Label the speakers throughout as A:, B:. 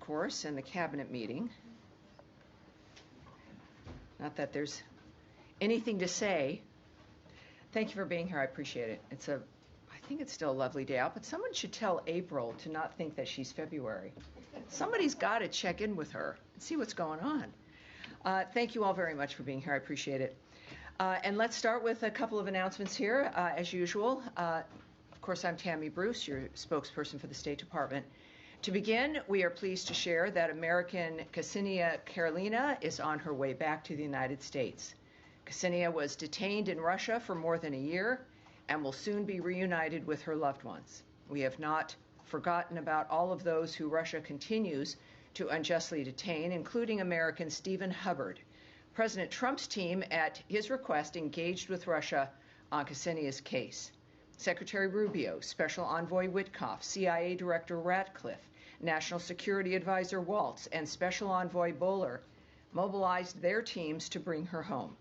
A: course, and the cabinet meeting. Not that there's anything to say. Thank you for being here. I appreciate it. I think it's still a lovely day out, but someone should tell April to not think that she's February. Somebody's got to check in with her and see what's going on. Thank you all very much for being here. I appreciate it. And let's start with a couple of announcements here, as usual. Of course, I'm Tammy Bruce, your spokesperson for the State Department. To begin, we are pleased to share that American Ksenia Karelina is on her way back to the United States. Ksenia was detained in Russia for more than a year and will soon be reunited with her loved ones. We have not forgotten about all of those who Russia continues to unjustly detain, including American Stephen Hubbard. President Trump's team, at his request, engaged with Russia on Ksenia's case. Secretary Rubio, Special Envoy Witkoff, CIA Director Ratcliffe, National Security Advisor Waltz, and Special Envoy Bowler mobilized their teams to bring her home.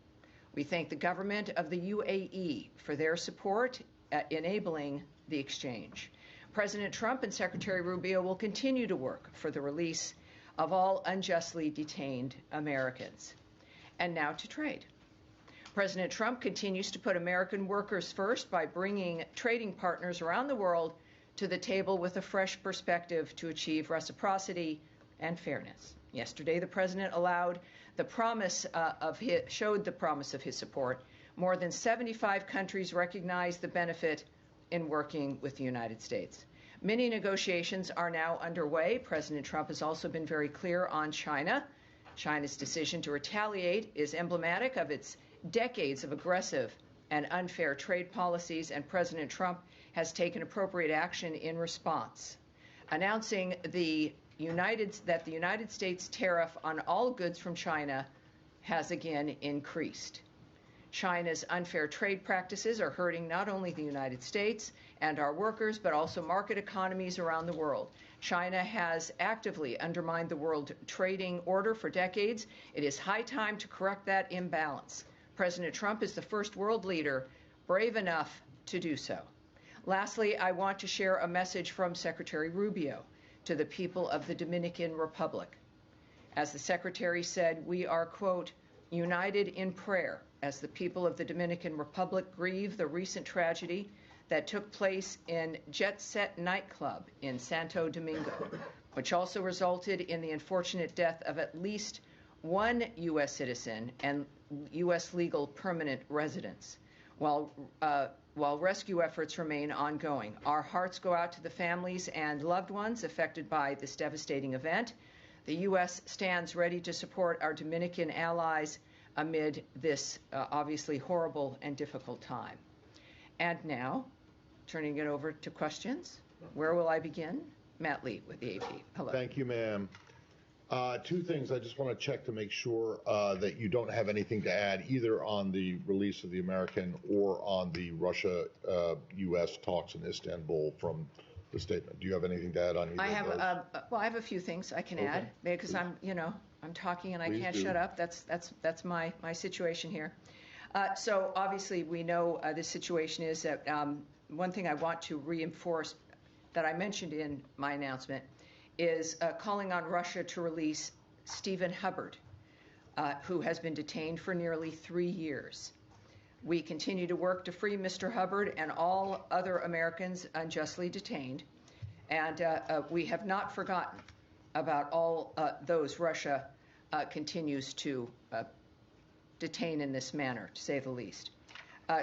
A: We thank the government of the UAE for their support at enabling the exchange. President Trump and Secretary Rubio will continue to work for the release of all unjustly detained Americans. And now to trade. President Trump continues to put American workers first by bringing trading partners around the world to the table with a fresh perspective to achieve reciprocity and fairness. Yesterday, the president showed the promise of his support. More than 75 countries recognize the benefit in working with the United States. Many negotiations are now underway. President Trump has also been very clear on China. China's decision to retaliate is emblematic of its decades of aggressive and unfair trade policies, and President Trump has taken appropriate action in response, announcing that the United States tariff on all goods from China has again increased. China's unfair trade practices are hurting not only the United States and our workers, but also market economies around the world. China has actively undermined the world trading order for decades. It is high time to correct that imbalance. President Trump is the first world leader brave enough to do so. Lastly, I want to share a message from Secretary Rubio to the people of the Dominican Republic. As the Secretary said, we are, quote, united in prayer as the people of the Dominican Republic grieve the recent tragedy that took place in Jet Set nightclub in Santo Domingo, which also resulted in the unfortunate death of at least one U.S. citizen and U.S. legal permanent residents. While rescue efforts remain ongoing, our hearts go out to the families and loved ones affected by this devastating event. The U.S. stands ready to support our Dominican allies amid this obviously horrible and difficult time. And now, turning it over to questions. Where will I begin? Matt Lee with the AP. Hello.
B: Thank you, ma'am. Two things I just want to check to make sure that you don't have anything to add either on the release of the American or on the Russia-U.S. talks in Istanbul from the statement. Do you have anything to add on either of those?
A: Well, I have a few things I can add because I'm talking and I can't shut up. That's my situation here. So obviously we know the situation is that one thing I want to reinforce that I mentioned in my announcement is calling on Russia to release Stephen Hubbard, who has been detained for nearly 3 years. We continue to work to free Mr. Hubbard and all other Americans unjustly detained, and we have not forgotten about all those Russia continues to detain in this manner, to say the least.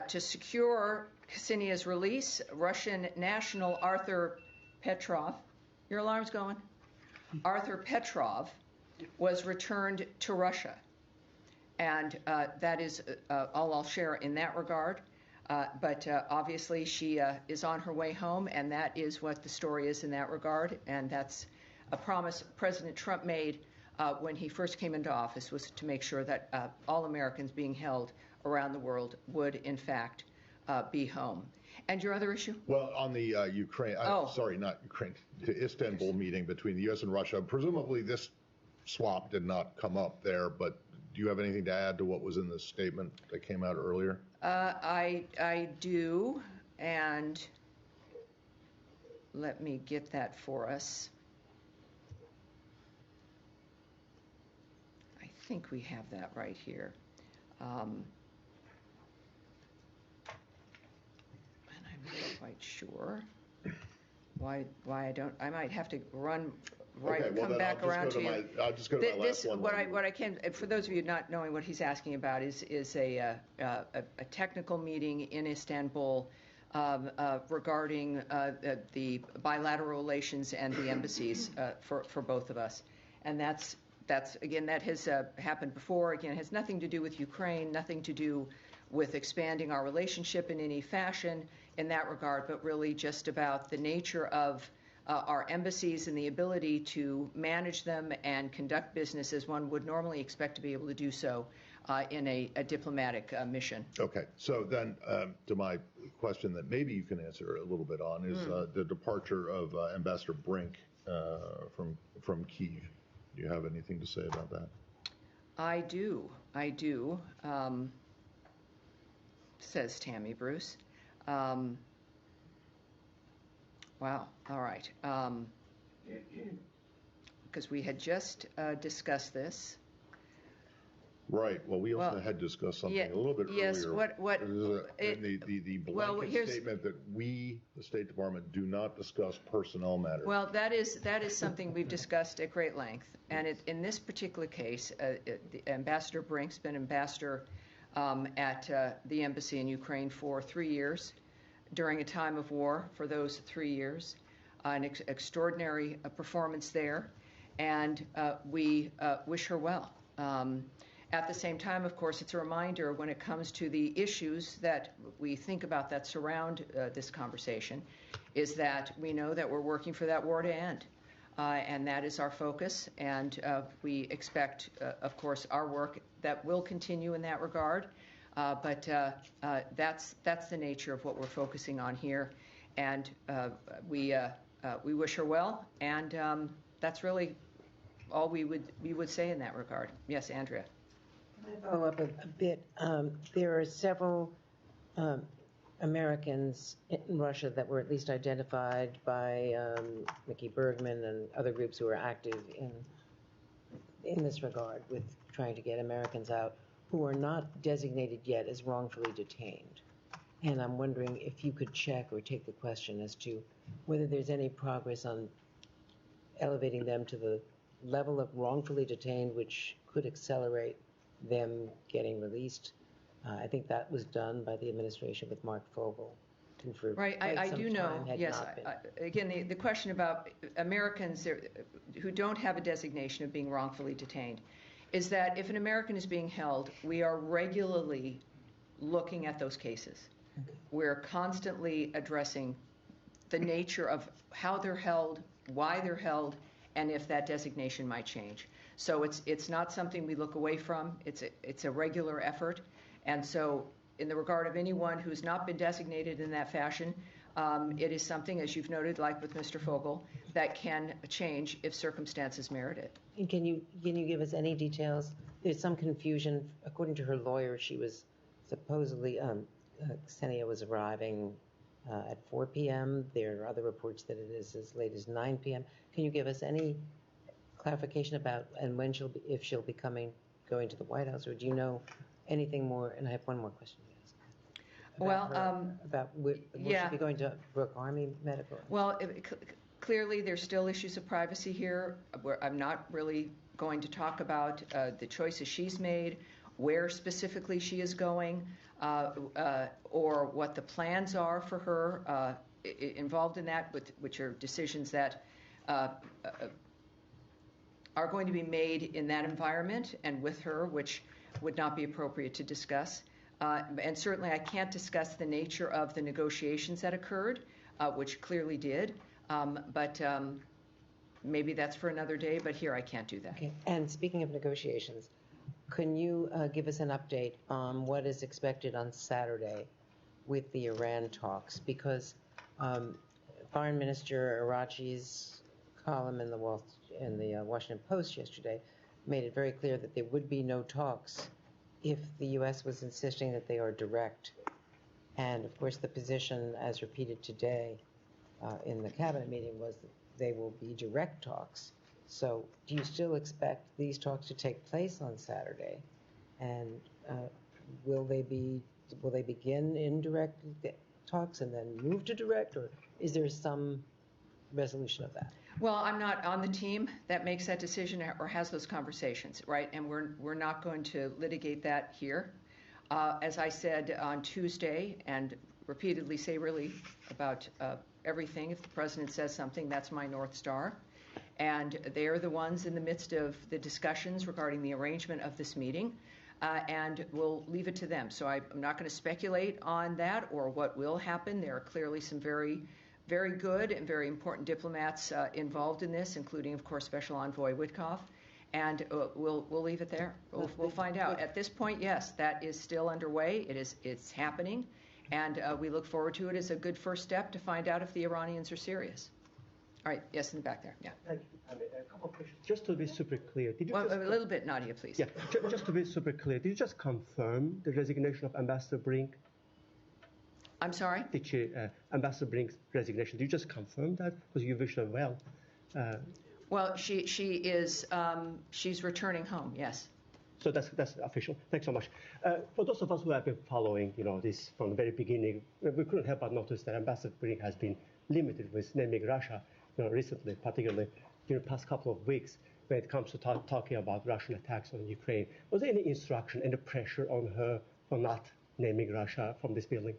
A: To secure Ksenia's release, Russian national Arthur Petrov, your alarm's going? Arthur Petrov was returned to Russia. And that is all I'll share in that regard. But obviously she is on her way home, and that is what the story is in that regard. And that's a promise President Trump made when he first came into office, was to make sure that all Americans being held around the world would, in fact, be home. And your other issue?
B: Well, on the Ukraine, sorry, not Ukraine, the Istanbul meeting between the U.S. and Russia, presumably this swap did not come up there, but do you have anything to add to what was in the statement that came out earlier?
A: I do, and let me get that for us. think we have that right here. And I'm not quite sure why I don't. I might have to run right.
B: Okay, well,
A: come
B: then
A: back around to you.
B: I'll just go to my last one.
A: What I can, for those of you not knowing what he's asking about, is a technical meeting in Istanbul regarding the bilateral relations and the embassies for both of us, and that's again, that has happened before. Again, it has nothing to do with Ukraine, nothing to do with expanding our relationship in any fashion in that regard, but really just about the nature of our embassies and the ability to manage them and conduct business as one would normally expect to be able to do so in a diplomatic mission.
B: Okay, so then to my question that maybe you can answer a little bit on is the departure of Ambassador Brink from Kyiv. Do you have anything to say about that?
A: I do. Says Tammy Bruce. Wow. All right. Because we had just discussed this.
B: Right. Well, we also had discussed something a little bit earlier.
A: Yes.
B: The blanket statement that we, the State Department, do not discuss personnel matters.
A: Well, that is something we've discussed at great length, and in this particular case, Ambassador Brink's been ambassador at the embassy in Ukraine for 3 years, during a time of war for those 3 years, an extraordinary performance there, and we wish her well. At the same time, of course, it's a reminder when it comes to the issues that we think about that surround this conversation, is that we know that we're working for that war to end. And that is our focus, and we expect, of course, our work that will continue in that regard. But that's the nature of what we're focusing on here, and we wish her well, and that's really all we would say in that regard. Yes, Andrea.
C: Can I follow up a bit? There are several Americans in Russia that were at least identified by Mickey Bergman and other groups who are active in this regard with trying to get Americans out, who are not designated yet as wrongfully detained. And I'm wondering if you could check or take the question as to whether there's any progress on elevating them to the level of wrongfully detained, which could accelerate them getting released. I think that was done by the administration with Mark Fogel.
A: Right, I do know, yes. Again, the question about Americans who don't have a designation of being wrongfully detained is that if an American is being held, we are regularly looking at those cases. Okay. We're constantly addressing the nature of how they're held, why they're held, and if that designation might change. So it's not something we look away from. It's a regular effort. And so in the regard of anyone who's not been designated in that fashion, it is something, as you've noted, like with Mr. Fogel, that can change if circumstances merit it.
C: And can you give us any details? There's some confusion. According to her lawyer, she was supposedly, Ksenia was arriving at 4 p.m. There are other reports that it is as late as 9 p.m. Can you give us any clarification about and when if she'll be going to the White House, or do you know anything more? And I have one more question to ask. Will she be going to Brooke Army Medical?
A: Well, clearly there's still issues of privacy here. I'm not really going to talk about the choices she's made, where specifically she is going, or what the plans are for her involved in that, which are decisions that are going to be made in that environment and with her, which would not be appropriate to discuss. And certainly I can't discuss the nature of the negotiations that occurred, which clearly did. But maybe that's for another day, but here I can't do that.
C: Okay. And speaking of negotiations, can you give us an update on what is expected on Saturday with the Iran talks? Because Foreign Minister Arachi's column in the Washington Post yesterday made it very clear that there would be no talks if the U.S. was insisting that they are direct. And, of course, the position, as repeated today in the cabinet meeting, was that they will be direct talks. So do you still expect these talks to take place on Saturday? And will they begin indirect talks and then move to direct, or is there some resolution of that?
A: Well, I'm not on the team that makes that decision or has those conversations, right? And we're not going to litigate that here. As I said on Tuesday, and repeatedly say really about everything, if the president says something, that's my North Star. And they're the ones in the midst of the discussions regarding the arrangement of this meeting, and we'll leave it to them. So I'm not going to speculate on that or what will happen. There are clearly some very good and very important diplomats involved in this, including, of course, Special Envoy Witkoff. And we'll leave it there. We'll find out. At this point, yes, that is still underway. It's happening, and we look forward to it as a good first step to find out if the Iranians are serious. All right. Yes, in the back there. Yeah.
D: Thank you. A couple of questions. Just to be super clear, did you
A: a little bit, Nadia, please.
D: Yeah. Just to be super clear, did you just confirm the resignation of Ambassador Brink?
A: I'm sorry?
D: Ambassador Brink's resignation, did you just confirm that? Because you wish her well.
A: Well, she's returning home, yes.
D: So that's official. Thanks so much. For those of us who have been following, this from the very beginning, we couldn't help but notice that Ambassador Brink has been limited with naming Russia, recently, particularly during the past couple of weeks, when it comes to talking about Russian attacks on Ukraine. Was there any instruction, any pressure on her for not naming Russia from this building?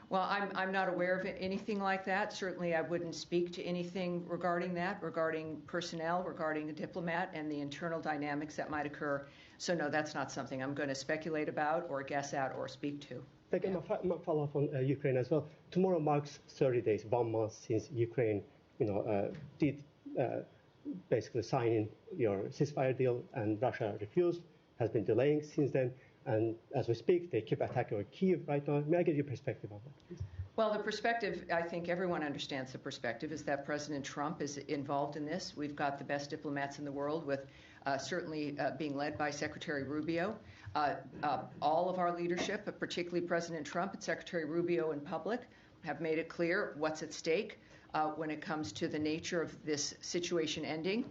A: Well, I'm not aware of anything like that. Certainly, I wouldn't speak to anything regarding that, regarding personnel, regarding a diplomat, and the internal dynamics that might occur. So, no, that's not something I'm going to speculate about or guess at or speak to.
D: Again, my follow-up on Ukraine as well. Tomorrow marks 30 days, 1 month since Ukraine, did basically sign in your ceasefire deal, and Russia refused, has been delaying since then. And as we speak, they keep attacking Kyiv right now. May I get your perspective on that, please?
A: Well, the perspective, I think everyone understands the perspective, is that President Trump is involved in this. We've got the best diplomats in the world, with certainly being led by Secretary Rubio. All of our leadership, but particularly President Trump and Secretary Rubio in public, have made it clear what's at stake when it comes to the nature of this situation ending.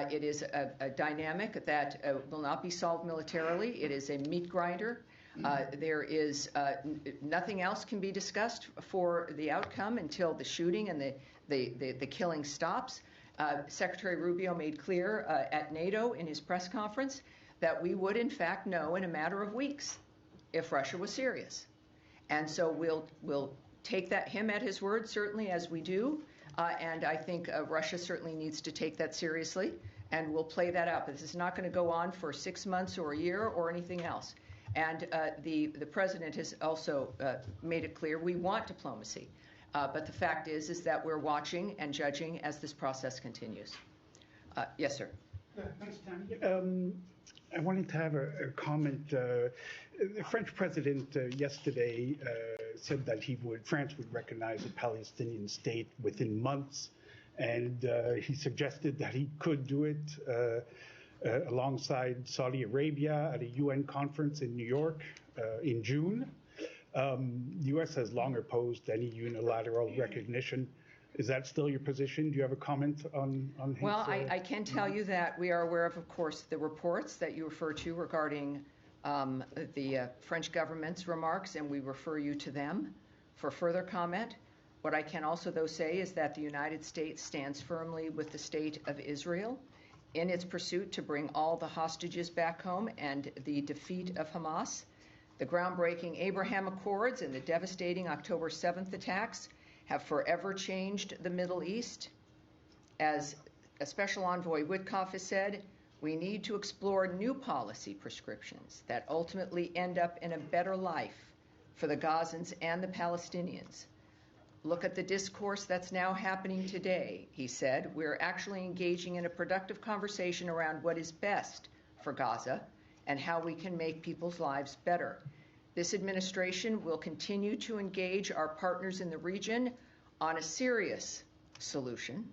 A: It is a dynamic that will not be solved militarily. It is a meat grinder. There is nothing else can be discussed for the outcome until the shooting and the killing stops. Secretary Rubio made clear at NATO in his press conference that we would, in fact, know in a matter of weeks if Russia was serious. And so we'll take him at his word, certainly, as we do. And I think Russia certainly needs to take that seriously, and we'll play that out. But this is not going to go on for 6 months or a year or anything else. And the president has also made it clear we want diplomacy. But the fact is that we're watching and judging as this process continues. Yes, sir.
E: Thanks, Tammy. I wanted to have a comment. The French president yesterday said that France would recognize a Palestinian state within months, and he suggested that he could do it alongside Saudi Arabia at a UN conference in New York in June. The U.S. has long opposed any unilateral recognition. Is that still your position? Do you have a comment on his...
A: Well, I can tell you that we are aware of course, the reports that you refer to regarding the French government's remarks, and we refer you to them for further comment. What I can also, though, say is that the United States stands firmly with the state of Israel in its pursuit to bring all the hostages back home and the defeat of Hamas. The groundbreaking Abraham Accords and the devastating October 7th attacks have forever changed the Middle East. As a Special Envoy Witkoff has said, we need to explore new policy prescriptions that ultimately end up in a better life for the Gazans and the Palestinians. Look at the discourse that's now happening today, he said. We're actually engaging in a productive conversation around what is best for Gaza and how we can make people's lives better. This administration will continue to engage our partners in the region on a serious solution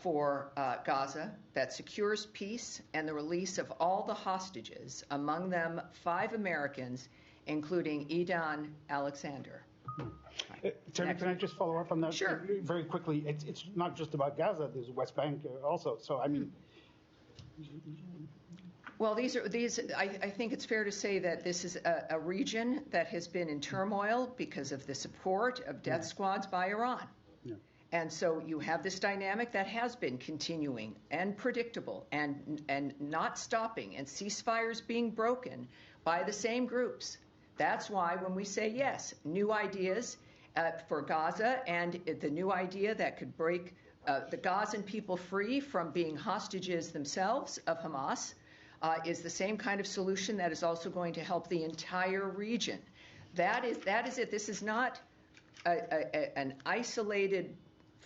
A: for Gaza that secures peace and the release of all the hostages, among them 5 Americans, including Idan Alexander.
E: Terry, can I just follow up on that?
A: Sure.
E: Very quickly. It's not just about Gaza. There's West Bank also. So, I mean...
A: Well, I think it's fair to say that this is a region that has been in turmoil because of the support of death squads by Iran.
E: Yeah.
A: And so you have this dynamic that has been continuing and predictable and not stopping, and ceasefires being broken by the same groups. That's why when we say yes, new ideas for Gaza, and the new idea that could break the Gazan people free from being hostages themselves of Hamas, is the same kind of solution that is also going to help the entire region. That is it. This is not an isolated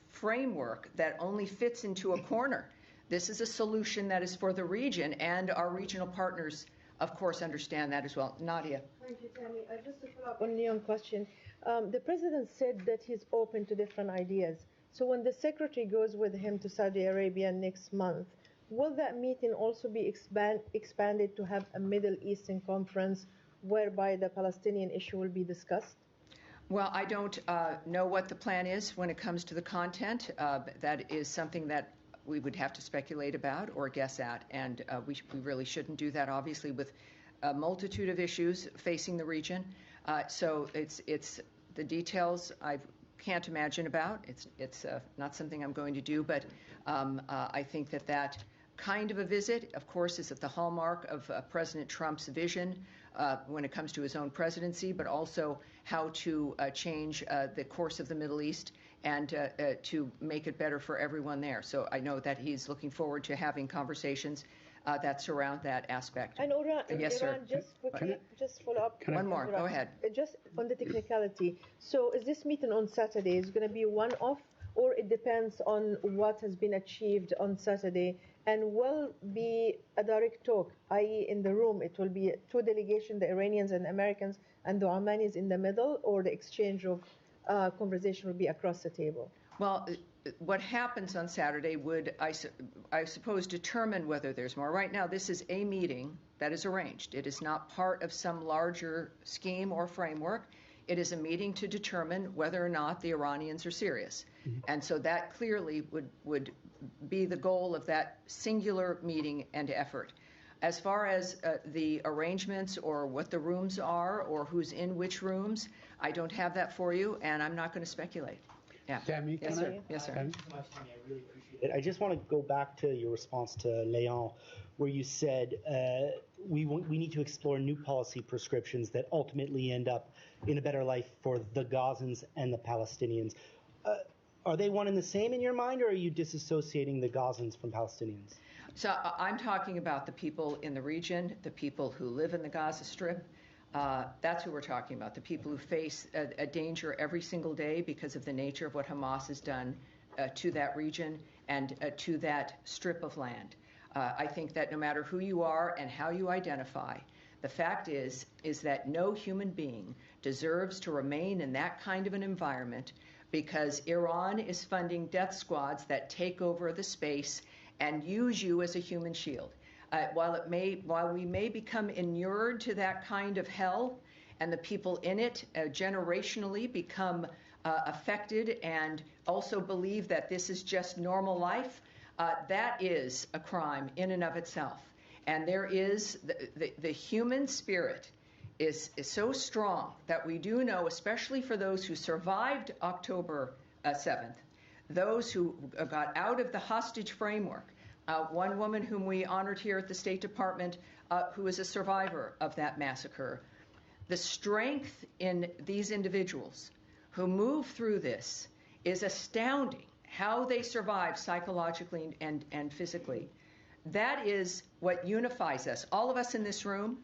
A: framework that only fits into a corner. This is a solution that is for the region, and our regional partners, of course, understand that as well. Nadia.
F: Thank you, Tammy. Just to follow up on Leon's question, the president said that he's open to different ideas. So when the secretary goes with him to Saudi Arabia next month, will that meeting also be expanded to have a Middle Eastern conference whereby the Palestinian issue will be discussed?
A: Well, I don't know what the plan is when it comes to the content. That is something that we would have to speculate about or guess at, and we really shouldn't do that, obviously, with a multitude of issues facing the region. So it's the details I can't imagine about. It's not something I'm going to do, but I think that kind of a visit, of course, is at the hallmark of President Trump's vision when it comes to his own presidency, but also how to change the course of the Middle East and to make it better for everyone there. So I know that he's looking forward to having conversations that surround that aspect.
F: And Iran,
A: Yes, sir.
F: just quickly, just follow up.
A: One more. Go ahead.
F: Just on the technicality. So is this meeting on Saturday is going to be one-off, or it depends on what has been achieved on Saturday? And will be a direct talk, i.e. in the room, it will be two delegations, the Iranians and the Americans, and the Omanis in the middle, or the exchange of conversation will be across the table?
A: Well, what happens on Saturday would, I suppose, determine whether there's more. Right now, this is a meeting that is arranged. It is not part of some larger scheme or framework. It is a meeting to determine whether or not the Iranians are serious. Mm-hmm. And so that clearly would be the goal of that singular meeting and effort. As far as the arrangements or what the rooms are or who's in which rooms, I don't have that for you, and I'm not going to speculate. Yeah.
E: Tammy,
A: yes, sir. Yes, sir.
G: I really appreciate it. I just want to go back to your response to Leon, where you said we need to explore new policy prescriptions that ultimately end up in a better life for the Gazans and the Palestinians. Are they one and the same in your mind, or are you disassociating the Gazans from Palestinians?
A: So I'm talking about the people in the region, the people who live in the Gaza Strip. That's who we're talking about, the people who face a danger every single day because of the nature of what Hamas has done to that region and to that strip of land. I think that no matter who you are and how you identify, the fact is that no human being deserves to remain in that kind of an environment because Iran is funding death squads that take over the space and use you as a human shield. While we may become inured to that kind of hell, and the people in it generationally become affected and also believe that this is just normal life, that is a crime in and of itself. And there is the human spirit is so strong that we do know, especially for those who survived October 7th, those who got out of the hostage framework. One woman whom we honored here at the State Department, who is a survivor of that massacre. The strength in these individuals who move through this is astounding, how they survive psychologically and physically. That is what unifies us, all of us in this room,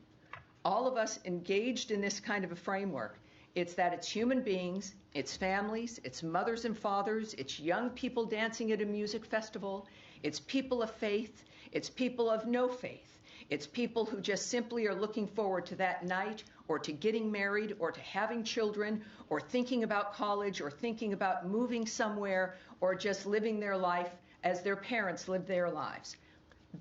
A: all of us engaged in this kind of a framework. It's that it's human beings, it's families, it's mothers and fathers, it's young people dancing at a music festival, it's people of faith, it's people of no faith, it's people who just simply are looking forward to that night or to getting married or to having children or thinking about college or thinking about moving somewhere or just living their life as their parents lived their lives.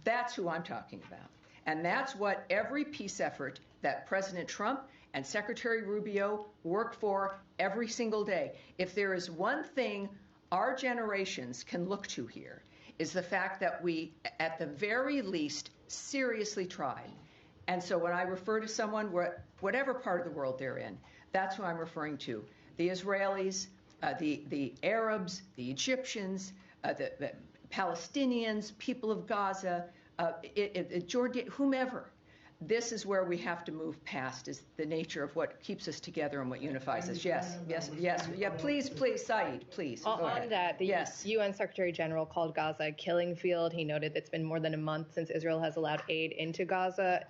A: That's who I'm talking about. And that's what every peace effort that President Trump and Secretary Rubio work for every single day. If there is one thing our generations can look to here, is the fact that we, at the very least, seriously tried. And so when I refer to someone, whatever part of the world they're in, that's who I'm referring to. The Israelis, the Arabs, the Egyptians, the Palestinians, people of Gaza, Jordan, whomever. This is where we have to move past, is the nature of what keeps us together and what unifies us. Yes. Yeah, please, Saeed, please. Go ahead.
H: On that, the UN Secretary General called Gaza a killing field. He noted that it's been more than a month since Israel has allowed aid into Gaza.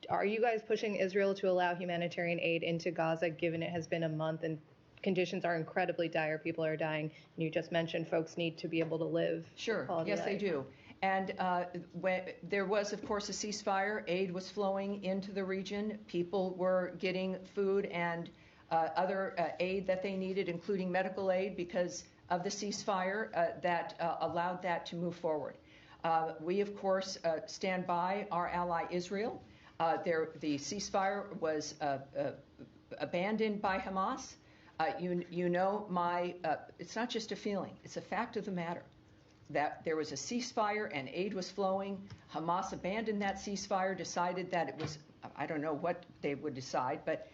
H: Are you guys pushing Israel to allow humanitarian aid into Gaza, given it has been a month and conditions are incredibly dire, people are dying, and you just mentioned folks need to be able to live?
A: Sure, yes, they do. And when there was, of course, a ceasefire, aid was flowing into the region. People were getting food and other aid that they needed, including medical aid, because of the ceasefire that allowed that to move forward. We, of course, stand by our ally Israel. The ceasefire was abandoned by Hamas. You know, it's not just a feeling, it's a fact of the matter, that there was a ceasefire and aid was flowing. Hamas abandoned that ceasefire, decided that it was, I don't know what they would decide, but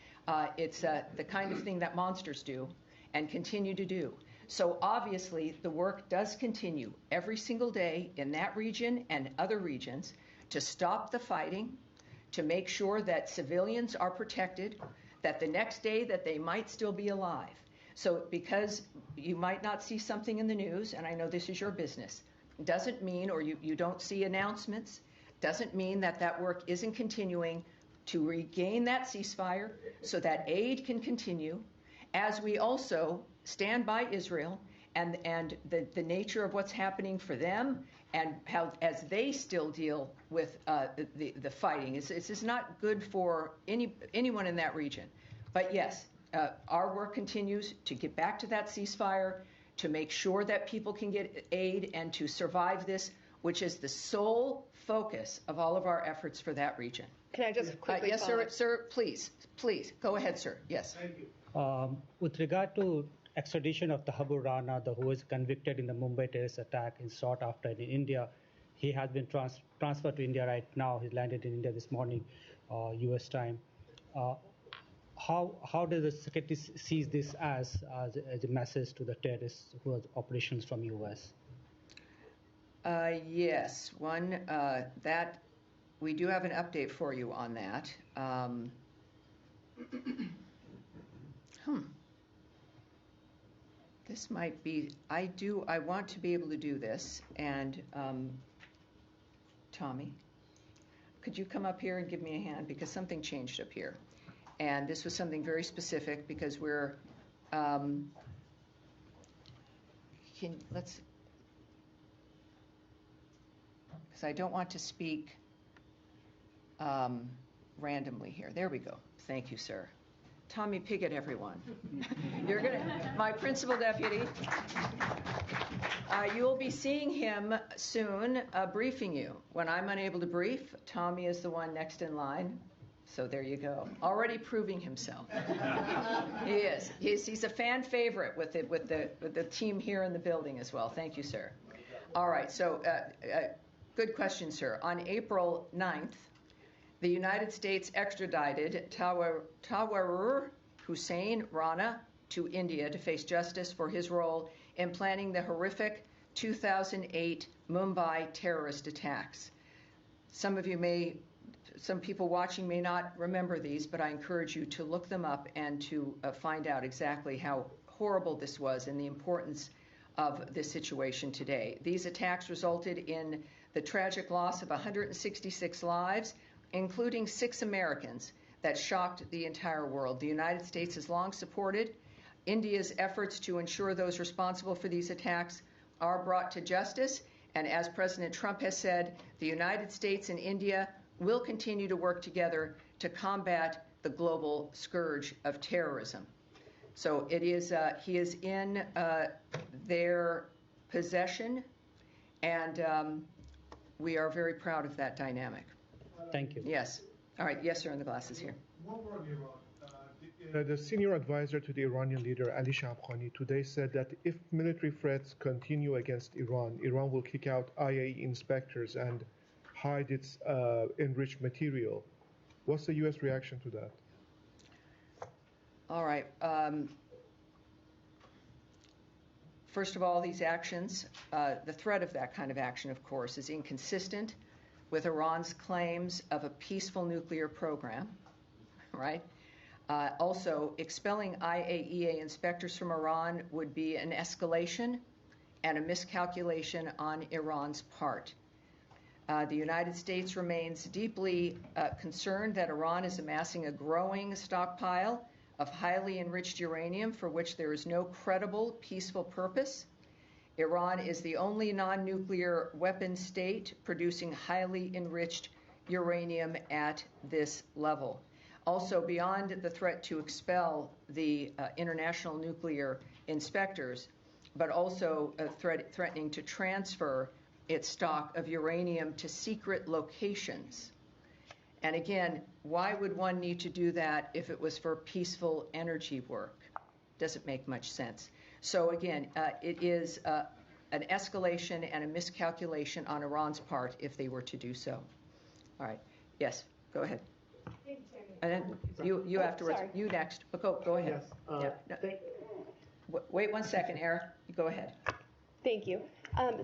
A: it's the kind of thing that monsters do and continue to do. So obviously the work does continue every single day in that region and other regions to stop the fighting, to make sure that civilians are protected, that the next day that they might still be alive. So because you might not see something in the news, and I know this is your business, doesn't mean, or you don't see announcements, doesn't mean that that work isn't continuing to regain that ceasefire so that aid can continue, as we also stand by Israel and the nature of what's happening for them and how, as they still deal with the fighting. This is not good for anyone in that region. But yes, our work continues to get back to that ceasefire, to make sure that people can get aid and to survive this, which is the sole focus of all of our efforts for that region.
H: Can I just quickly
A: yes, sir, please. Go ahead, sir. Yes.
I: Thank you. With regard to extradition of the Habur Rana, who was convicted in the Mumbai terrorist attack and sought after in India, he has been transferred to India right now. He landed in India this morning, U.S. time. How does the secretary sees this as a message to the terrorists who are operations from U.S.?
A: Yes, that we do have an update for you on that. This might be, I want to be able to do this, and Tommy, could you come up here and give me a hand, because something changed up here. And this was something very specific, because we're, because I don't want to speak randomly here. There we go. Thank you, sir. Tommy Pigott, everyone. You're my principal deputy. You will be seeing him soon, briefing you. When I'm unable to brief, Tommy is the one next in line. So there you go. Already proving himself. He is. He's a fan favorite with the team here in the building as well. Thank you, sir. All right. So good question, sir. On April 9th, the United States extradited Tawar Hussein Rana to India to face justice for his role in planning the horrific 2008 Mumbai terrorist attacks. Some people watching may not remember these, but I encourage you to look them up and to find out exactly how horrible this was and the importance of this situation today. These attacks resulted in the tragic loss of 166 lives, including 6 Americans, that shocked the entire world. The United States has long supported India's efforts to ensure those responsible for these attacks are brought to justice. And as President Trump has said, the United States and India will continue to work together to combat the global scourge of terrorism. So it is, he is in their possession, and we are very proud of that dynamic.
I: Thank you.
A: Yes. All right. Yes, sir, in the glasses here.
J: One more of Iran. The senior advisor to the Iranian leader, Ali Shamkhani, today said that if military threats continue against Iran, Iran will kick out IAEA inspectors and hide its enriched material. What's the U.S. reaction to that?
A: All right. First of all, these actions, the threat of that kind of action, of course, is inconsistent with Iran's claims of a peaceful nuclear program, right? Also, expelling IAEA inspectors from Iran would be an escalation and a miscalculation on Iran's part. The United States remains deeply concerned that Iran is amassing a growing stockpile of highly enriched uranium for which there is no credible peaceful purpose. Iran is the only non-nuclear weapon state producing highly enriched uranium at this level. Also, beyond the threat to expel the international nuclear inspectors, but also threatening to transfer its stock of uranium to secret locations. And again, why would one need to do that if it was for peaceful energy work? Doesn't make much sense. So again, it is an escalation and a miscalculation on Iran's part if they were to do so. All right. Yes, go ahead. And then you afterwards.
K: Sorry.
A: You next. Go ahead.
K: Yes.
A: Wait 1 second, Eric. Go ahead.
K: Thank you.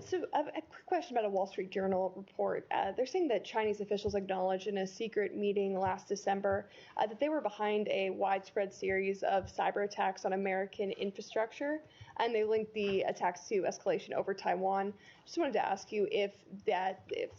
K: So a quick question about a Wall Street Journal report. They're saying that Chinese officials acknowledged in a secret meeting last December that they were behind a widespread series of cyber attacks on American infrastructure, and they linked the attacks to escalation over Taiwan. Just wanted to ask you if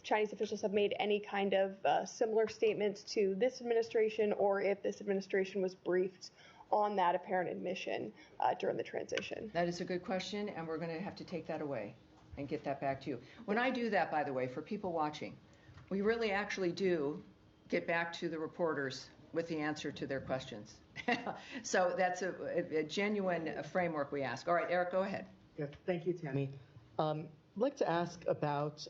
K: Chinese officials have made any kind of similar statements to this administration, or if this administration was briefed on that apparent admission during the transition.
A: That is a good question, and we're going to have to take that away and get that back to you. When I do that, by the way, for people watching, we really actually do get back to the reporters with the answer to their questions. So that's a genuine framework we ask. All right, Eric, go ahead.
L: Yeah, thank you, Tammy. I'd like to ask about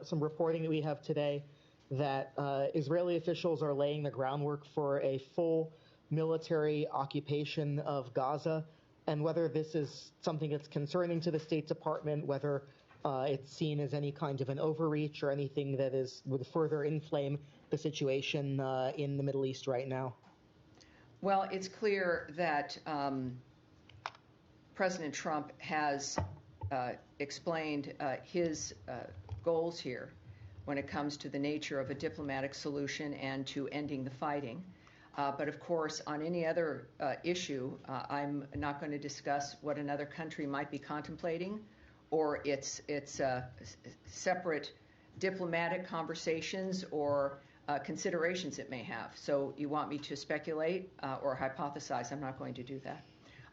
L: some reporting that we have today that Israeli officials are laying the groundwork for a full military occupation of Gaza, and whether this is something that's concerning to the State Department, whether it's seen as any kind of an overreach or anything that would further inflame the situation in the Middle East right now.
A: Well, it's clear that President Trump has explained his goals here when it comes to the nature of a diplomatic solution and to ending the fighting. But of course, on any other issue, I'm not going to discuss what another country might be contemplating or its separate diplomatic conversations or considerations it may have. So you want me to speculate or hypothesize? I'm not going to do that.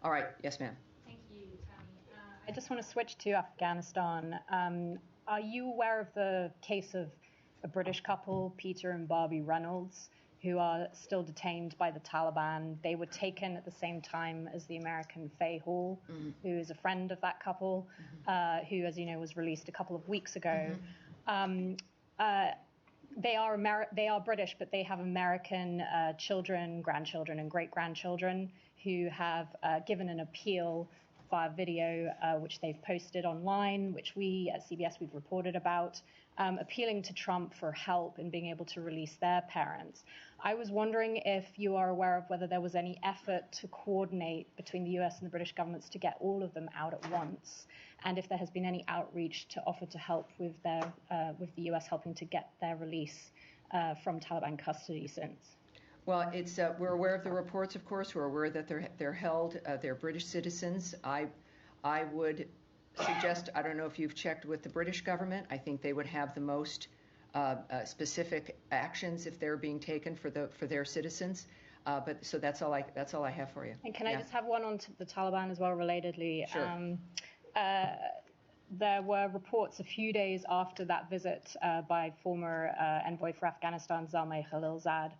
A: All right. Yes, ma'am.
M: Thank you, Tammy. I just want to switch to Afghanistan. Are you aware of the case of a British couple, Peter and Barbie Reynolds, who are still detained by the Taliban? They were taken at the same time as the American Faye Hall, who is a friend of that couple, who, as you know, was released a couple of weeks ago. They are British, but they have American children, grandchildren, and great-grandchildren who have given an appeal via video, which they've posted online, which we at CBS we've reported about, appealing to Trump for help in being able to release their parents. I was wondering if you are aware of whether there was any effort to coordinate between the US and the British governments to get all of them out at once, and if there has been any outreach to offer to help with with the US helping to get their release from Taliban custody since.
A: Well, we're aware of the reports, of course. We're aware that they're held. They're British citizens. I would suggest, I don't know if you've checked with the British government. I think they would have the most specific actions if they're being taken for their citizens. But so that's all I have for you.
M: And can I just have one on the Taliban as well, relatedly?
A: Sure.
M: There were reports a few days after that visit by former envoy for Afghanistan, Zalmay Khalilzad,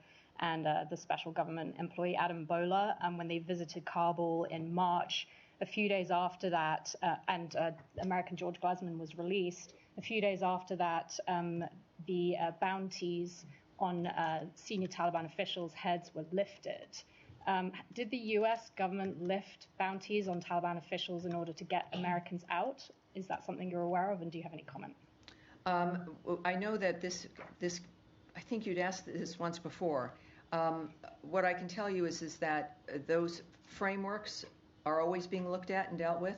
M: and the special government employee Adam Bola, when they visited Kabul in March. A few days after that, and American George Glasman was released. A few days after that, the bounties on senior Taliban officials' heads were lifted. Did the U.S. government lift bounties on Taliban officials in order to get Americans out? Is that something you're aware of, and do you have any comment?
A: I know that this, I think you'd asked this once before. What I can tell you is that those frameworks are always being looked at and dealt with.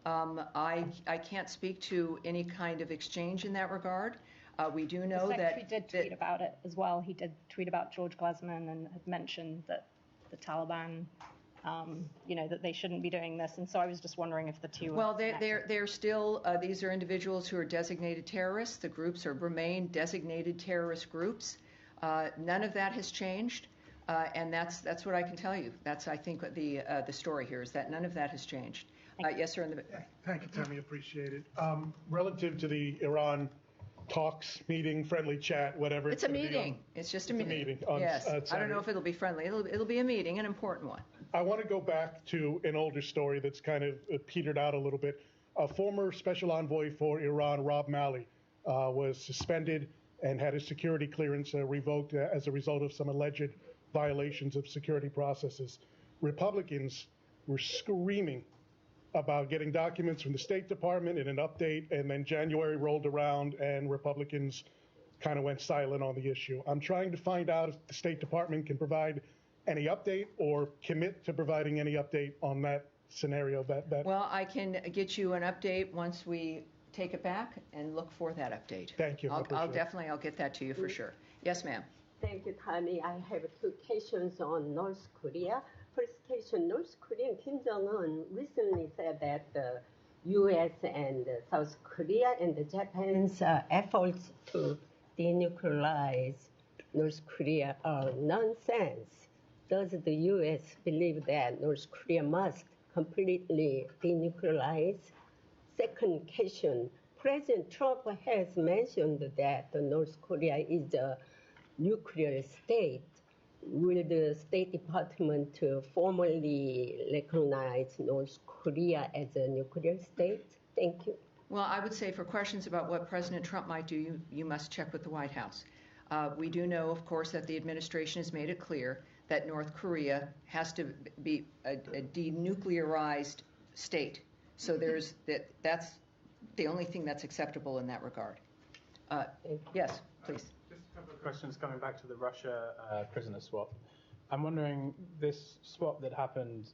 A: I can't speak to any kind of exchange in that regard. We do know
M: the
A: that...
M: Secretary did tweet about it as well. He did tweet about George Glesman and had mentioned that the Taliban, that they shouldn't be doing this. And so I was just wondering if the two...
A: Well, they're still, these are individuals who are designated terrorists. The groups remain designated terrorist groups. None of that has changed. And that's what I can tell you. That's, I think, the story here is that none of that has changed. Yes, sir.
N: Thank you, Tammy. Appreciate it. Relative to the Iran talks, meeting, friendly chat, whatever.
A: It's a meeting. It's just a meeting. Yes. I don't know if it'll be friendly. It'll be a meeting, an important one.
N: I want to go back to an older story that's kind of petered out a little bit. A former special envoy for Iran, Rob Malley, was suspended and had his security clearance revoked as a result of some alleged violations of security processes. Republicans were screaming about getting documents from the State Department in an update, and then January rolled around and Republicans kind of went silent on the issue. I'm trying to find out if the State Department can provide any update or commit to providing any update on that scenario.
A: Well, I can get you an update once we take it back and look for that update.
N: Thank you.
A: I'll get that to you for sure. Yes, ma'am.
O: Thank you, Tammy. I have two questions on North Korea. First question, North Korean Kim Jong-un recently said that the U.S. and South Korea and Japan's efforts to denuclearize North Korea are nonsense. Does the U.S. believe that North Korea must completely denuclearize? Second question, President Trump has mentioned that North Korea is a nuclear state. Will the State Department formally recognize North Korea as a nuclear state? Thank you.
A: Well, I would say for questions about what President Trump might do, you must check with the White House. We do know, of course, that the administration has made it clear that North Korea has to be a denuclearized state. So that's the only thing that's acceptable in that regard. Yes, please.
P: Just a couple of questions coming back to the Russia prisoner swap. I'm wondering, this swap that happened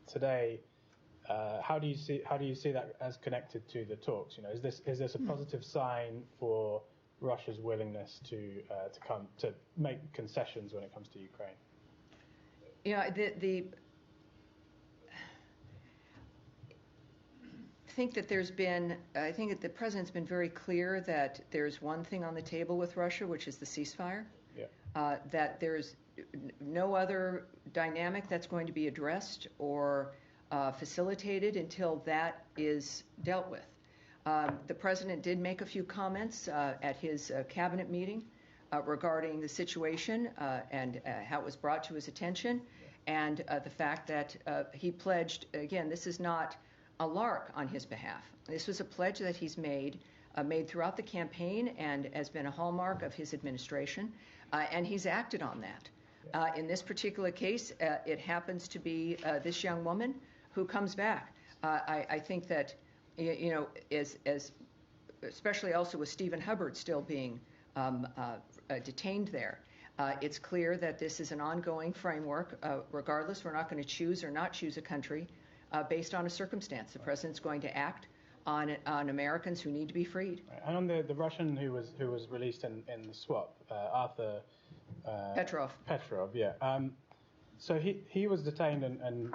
P: today, how do you see that as connected to the talks? You know, is this a positive sign for Russia's willingness to make concessions when it comes to Ukraine?
A: Yeah, I think that the president's been very clear that there's one thing on the table with Russia, which is the ceasefire. Yeah. That there's no other dynamic that's going to be addressed or facilitated until that is dealt with. The president did make a few comments at his cabinet meeting regarding the situation and how it was brought to his attention, and the fact that he pledged, again, this is not a lark on his behalf. This was a pledge that he's made throughout the campaign and has been a hallmark of his administration, and he's acted on that. In this particular case, it happens to be this young woman who comes back. I think that, especially also with Stephen Hubbard still being detained there, it's clear that this is an ongoing framework. Regardless, we're not going to choose or not choose a country based on a circumstance. The president's going to act on Americans who need to be freed.
P: Right. And on the Russian who was released in the swap, Arthur
A: Petrov,
P: yeah. So he was detained and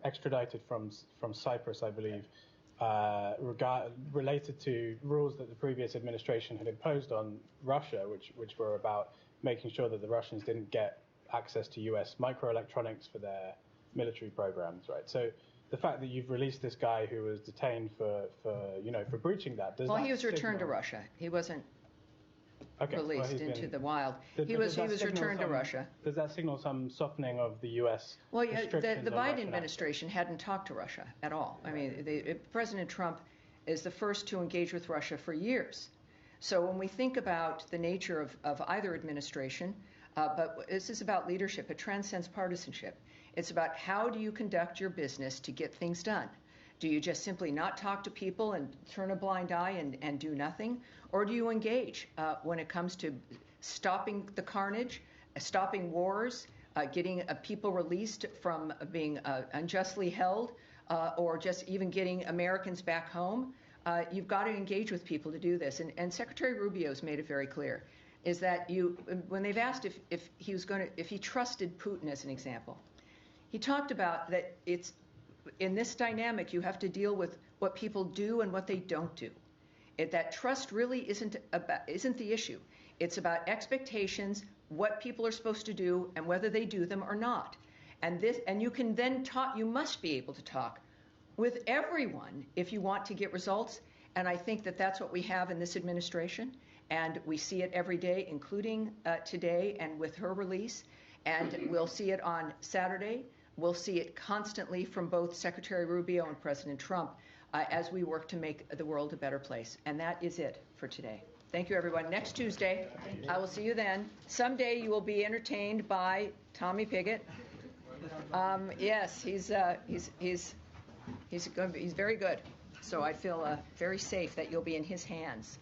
P: extradited from Cyprus, I believe, related to rules that the previous administration had imposed on Russia, which were about making sure that the Russians didn't get access to U.S. microelectronics for their military programs, right? So the fact that you've released this guy who was detained for breaching that,
A: he was returned to Russia. He wasn't released into the wild. He was returned to Russia.
P: Does that signal some softening of the U.S.
A: Well, yeah, the Biden administration hadn't talked to Russia at all. I mean, President Trump is the first to engage with Russia for years. So when we think about the nature of either administration, But this is about leadership. It transcends partisanship. It's about how do you conduct your business to get things done. Do you just simply not talk to people and turn a blind eye and do nothing? Or do you engage when it comes to stopping the carnage, stopping wars, getting people released from being unjustly held, or just even getting Americans back home? You've got to engage with people to do this. And Secretary Rubio's made it very clear, is that when they've asked if he trusted Putin as an example, he talked about that it's in this dynamic you have to deal with what people do and what they don't do. That trust really isn't the issue. It's about expectations, what people are supposed to do, and whether they do them or not. And you can then talk. You must be able to talk with everyone if you want to get results. And I think that that's what we have in this administration. And we see it every day, including today and with her release. And we'll see it on Saturday. We'll see it constantly from both Secretary Rubio and President Trump as we work to make the world a better place. And that is it for today. Thank you, everyone. Next Tuesday, I will see you then. Someday you will be entertained by Tommy Pigott. Yes, he's very good. So I feel very safe that you'll be in his hands.